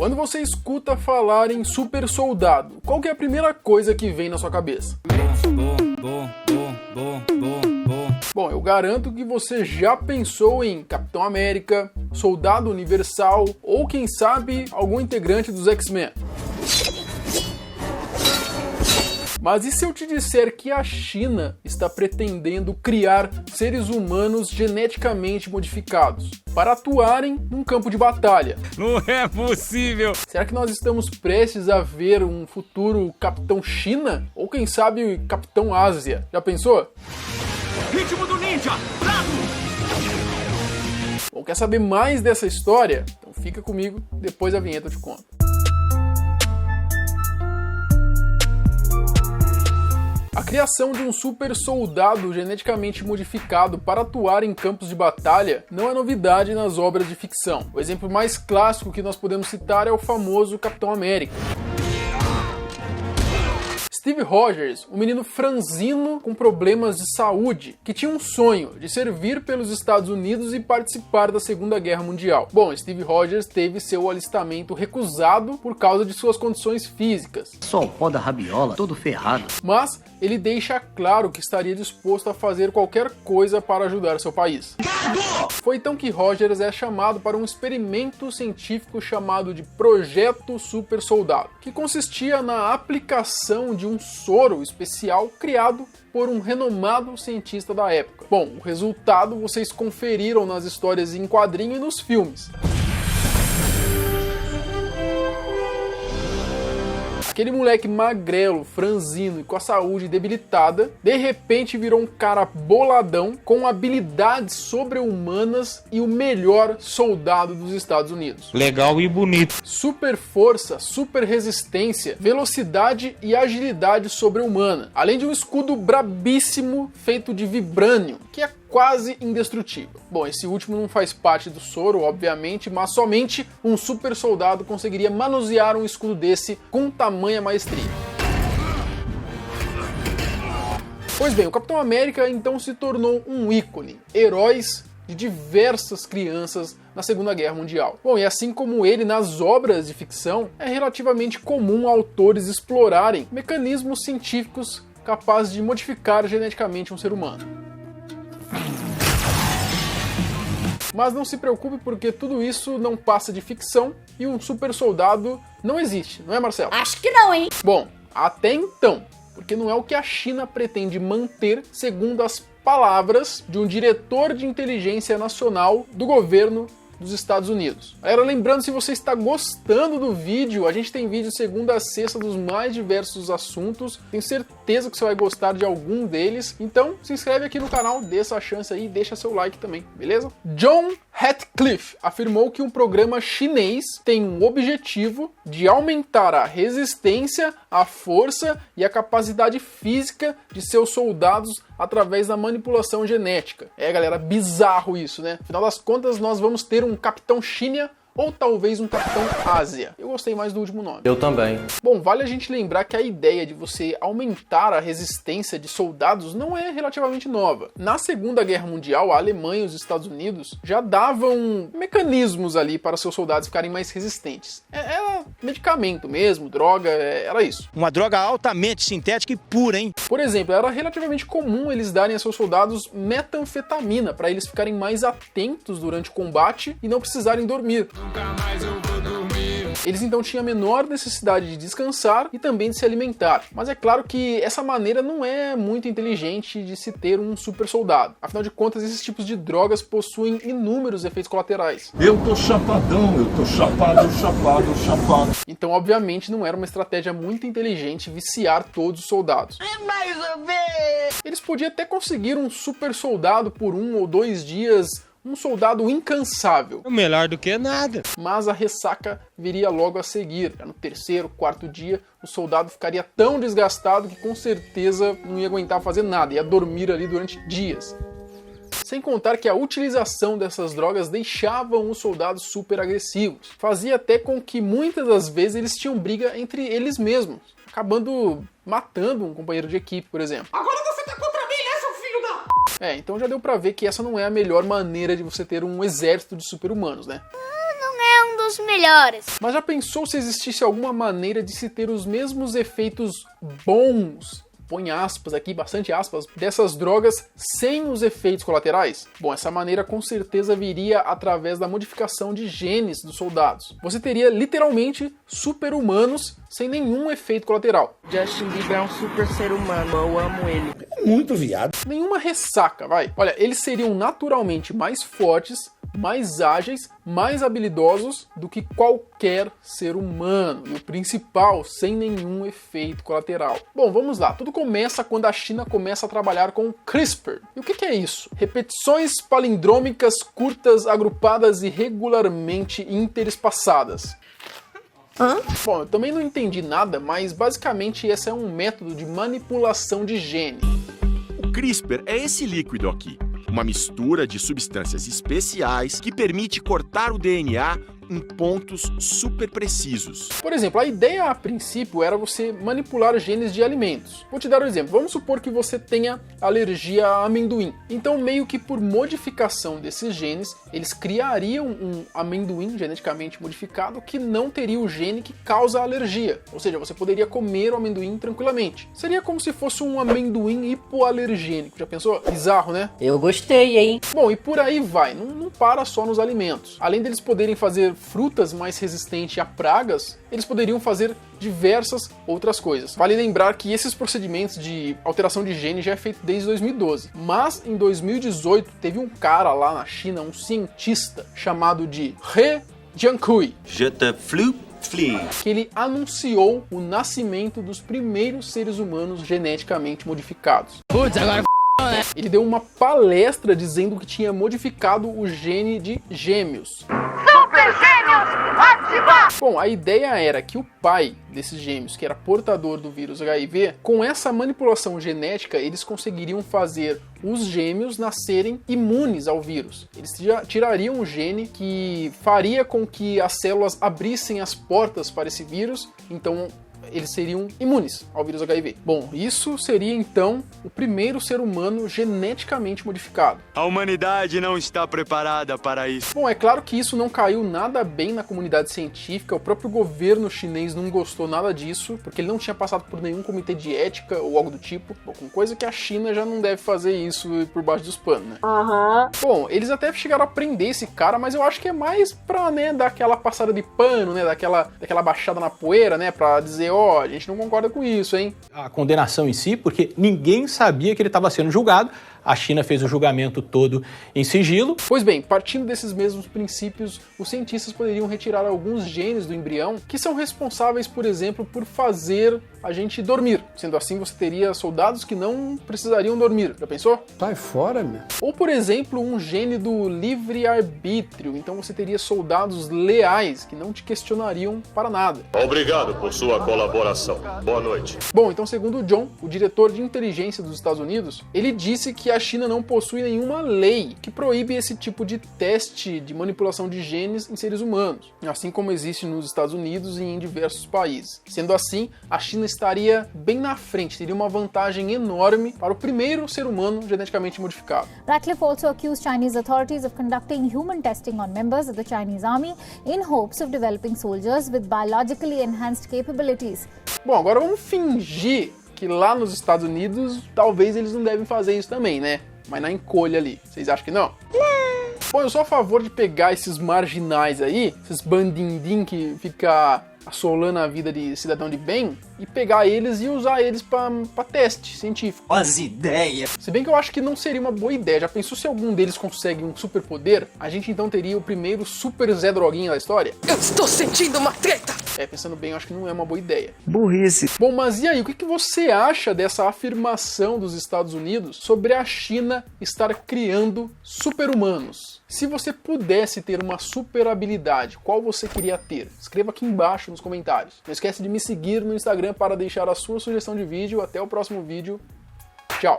Quando você escuta falar em super soldado, qual que é a primeira coisa que vem na sua cabeça? Bom, eu garanto que você já pensou em Capitão América, Soldado Universal ou, quem sabe, algum integrante dos X-Men. Mas e se eu te disser que a China está pretendendo criar seres humanos geneticamente modificados para atuarem num campo de batalha? Não é possível! Será que nós estamos prestes a ver um futuro Capitão China? Ou quem sabe Capitão Ásia? Já pensou? Ritmo do ninja! Bom, quer saber mais dessa história? Então fica comigo, depois da vinheta eu te conto. A criação de um super soldado geneticamente modificado para atuar em campos de batalha não é novidade nas obras de ficção. O exemplo mais clássico que nós podemos citar é o famoso Capitão América. Steve Rogers, um menino franzino com problemas de saúde, que tinha um sonho de servir pelos Estados Unidos e participar da Segunda Guerra Mundial. Bom, Steve Rogers teve seu alistamento recusado por causa de suas condições físicas. Só o pó da rabiola, todo ferrado. Mas ele deixa claro que estaria disposto a fazer qualquer coisa para ajudar seu país. Foi então que Rogers é chamado para um experimento científico chamado de Projeto Super Soldado, que consistia na aplicação de um soro especial criado por um renomado cientista da época. Bom, o resultado vocês conferiram nas histórias em quadrinho e nos filmes. Aquele moleque magrelo, franzino e com a saúde debilitada, de repente virou um cara boladão, com habilidades sobre-humanas e o melhor soldado dos Estados Unidos. Legal e bonito. Super força, super resistência, velocidade e agilidade sobre-humana, além de um escudo brabíssimo feito de vibrânio, que é quase indestrutível. Bom, esse último não faz parte do soro, obviamente, mas somente um super soldado conseguiria manusear um escudo desse com tamanha maestria. Pois bem, o Capitão América então se tornou um ícone, heróis de diversas crianças na Segunda Guerra Mundial. Bom, e assim como ele nas obras de ficção, é relativamente comum autores explorarem mecanismos científicos capazes de modificar geneticamente um ser humano. Mas não se preocupe, porque tudo isso não passa de ficção e um super soldado não existe, não é, Marcelo? Acho que não, hein? Bom, até então, porque não é o que a China pretende manter, segundo as palavras de um diretor de inteligência nacional do governo dos Estados Unidos. Galera, lembrando, se você está gostando do vídeo, a gente tem vídeo segunda a sexta dos mais diversos assuntos. Tenho certeza que você vai gostar de algum deles. Então, se inscreve aqui no canal, dê essa chance aí e deixa seu like também, beleza? John Ratcliffe afirmou que um programa chinês tem um objetivo de aumentar a resistência, a força e a capacidade física de seus soldados através da manipulação genética. É, galera, bizarro isso, né? Afinal das contas, nós vamos ter um Capitão China ou talvez um Capitão Ásia. Eu gostei mais do último nome. Eu também. Bom, vale a gente lembrar que a ideia de você aumentar a resistência de soldados não é relativamente nova. Na Segunda Guerra Mundial, a Alemanha e os Estados Unidos já davam mecanismos ali para seus soldados ficarem mais resistentes. Era medicamento mesmo, droga, era isso. Uma droga altamente sintética e pura, hein? Por exemplo, era relativamente comum eles darem a seus soldados metanfetamina para eles ficarem mais atentos durante o combate e não precisarem dormir. Eles então tinham a menor necessidade de descansar e também de se alimentar. Mas é claro que essa maneira não é muito inteligente de se ter um super soldado. Afinal de contas, esses tipos de drogas possuem inúmeros efeitos colaterais. Eu tô chapadão, eu tô chapado. Então, obviamente, não era uma estratégia muito inteligente viciar todos os soldados. Mais ou menos. Eles podiam até conseguir um super soldado por 1 ou 2 dias, um soldado incansável. Melhor do que nada. Mas a ressaca viria logo a seguir. No 3º, 4º dia, o soldado ficaria tão desgastado que com certeza não ia aguentar fazer nada, ia dormir ali durante dias. Sem contar que a utilização dessas drogas deixavam os soldados super agressivos. Fazia até com que muitas das vezes eles tinham briga entre eles mesmos, acabando matando um companheiro de equipe, por exemplo. Agora você tá contra mim, né, seu filho da... Então já deu pra ver que essa não é a melhor maneira de você ter um exército de super-humanos, né? Não é um dos os melhores. Mas já pensou se existisse alguma maneira de se ter os mesmos efeitos bons, põe aspas aqui, bastante aspas, dessas drogas sem os efeitos colaterais? Bom, essa maneira com certeza viria através da modificação de genes dos soldados. Você teria literalmente super-humanos sem nenhum efeito colateral. Justin Bieber é um super ser humano, eu amo ele. Muito viado. Nenhuma ressaca, vai. Olha, eles seriam naturalmente mais fortes, mais ágeis, mais habilidosos do que qualquer ser humano. E o principal, sem nenhum efeito colateral. Bom, vamos lá. Tudo começa quando a China começa a trabalhar com CRISPR. E o que é isso? Repetições palindrômicas curtas, agrupadas e regularmente interespaçadas. Bom, eu também não entendi nada, mas basicamente esse é um método de manipulação de gene. O CRISPR é esse líquido aqui, uma mistura de substâncias especiais que permite cortar o DNA em pontos super precisos. Por exemplo, a ideia a princípio era você manipular genes de alimentos. Vou te dar um exemplo. Vamos supor que você tenha alergia a amendoim. Então, meio que por modificação desses genes, eles criariam um amendoim geneticamente modificado que não teria o gene que causa a alergia. Ou seja, você poderia comer o amendoim tranquilamente. Seria como se fosse um amendoim hipoalergênico. Já pensou? Bizarro, né? Eu gostei, hein? Bom, e por aí vai. Não para só nos alimentos. Além deles poderem fazer frutas mais resistentes a pragas, eles poderiam fazer diversas outras coisas. Vale lembrar que esses procedimentos de alteração de gene já é feito desde 2012. Mas em 2018 teve um cara lá na China, um cientista chamado de He Jiankui, que ele anunciou o nascimento dos primeiros seres humanos geneticamente modificados. Putz, agora Ele deu uma palestra dizendo que tinha modificado o gene de gêmeos. Super Gêmeos, ativar! Bom, a ideia era que o pai desses gêmeos, que era portador do vírus HIV, com essa manipulação genética, eles conseguiriam fazer os gêmeos nascerem imunes ao vírus. Eles tirariam o gene que faria com que as células abrissem as portas para esse vírus, então eles seriam imunes ao vírus HIV. Bom, isso seria então o primeiro ser humano geneticamente modificado. A humanidade não está preparada para isso. Bom, é claro que isso não caiu nada bem na comunidade científica, o próprio governo chinês não gostou nada disso, porque ele não tinha passado por nenhum comitê de ética ou algo do tipo. Bom, com coisa que a China já não deve fazer isso por baixo dos panos, né? Bom, eles até chegaram a prender esse cara, mas eu acho que é mais pra, né, dar aquela passada de pano, né, daquela baixada na poeira, né, pra dizer, ó, a gente não concorda com isso, hein? A condenação em si, porque ninguém sabia que ele estava sendo julgado. A China fez o julgamento todo em sigilo. Pois bem, partindo desses mesmos princípios, os cientistas poderiam retirar alguns genes do embrião que são responsáveis, por exemplo, por fazer a gente dormir. Sendo assim, você teria soldados que não precisariam dormir. Já pensou? Sai fora, meu. Ou, por exemplo, um gene do livre-arbítrio. Então você teria soldados leais que não te questionariam para nada. Obrigado por sua colaboração. Boa noite. Bom, então segundo o John, o diretor de inteligência dos Estados Unidos, ele disse que a China não possui nenhuma lei que proíbe esse tipo de teste de manipulação de genes em seres humanos, assim como existe nos Estados Unidos e em diversos países. Sendo assim, a China estaria bem na frente, teria uma vantagem enorme para o primeiro ser humano geneticamente modificado. Ratcliffe also accused Chinese authorities of conducting human testing on members of the Chinese army in hopes of developing soldiers with biologically enhanced capabilities. Bom, agora vamos fingir que lá nos Estados Unidos, talvez eles não devem fazer isso também, né? Mas na encolha ali. Vocês acham que não? Bom, eu sou a favor de pegar esses marginais aí, esses bandindim que fica assolando a vida de cidadão de bem, e pegar eles e usar eles pra teste científico. As ideias. Se bem que eu acho que não seria uma boa ideia. Já pensou se algum deles consegue um superpoder? A gente então teria o primeiro super Zé Droguinha da história? Eu estou sentindo uma treta! Pensando bem, eu acho que não é uma boa ideia. Burrice. Bom, mas e aí, o que você acha dessa afirmação dos Estados Unidos sobre a China estar criando super-humanos? Se você pudesse ter uma super habilidade, qual você queria ter? Escreva aqui embaixo nos comentários. Não esquece de me seguir no Instagram para deixar a sua sugestão de vídeo. Até o próximo vídeo. Tchau!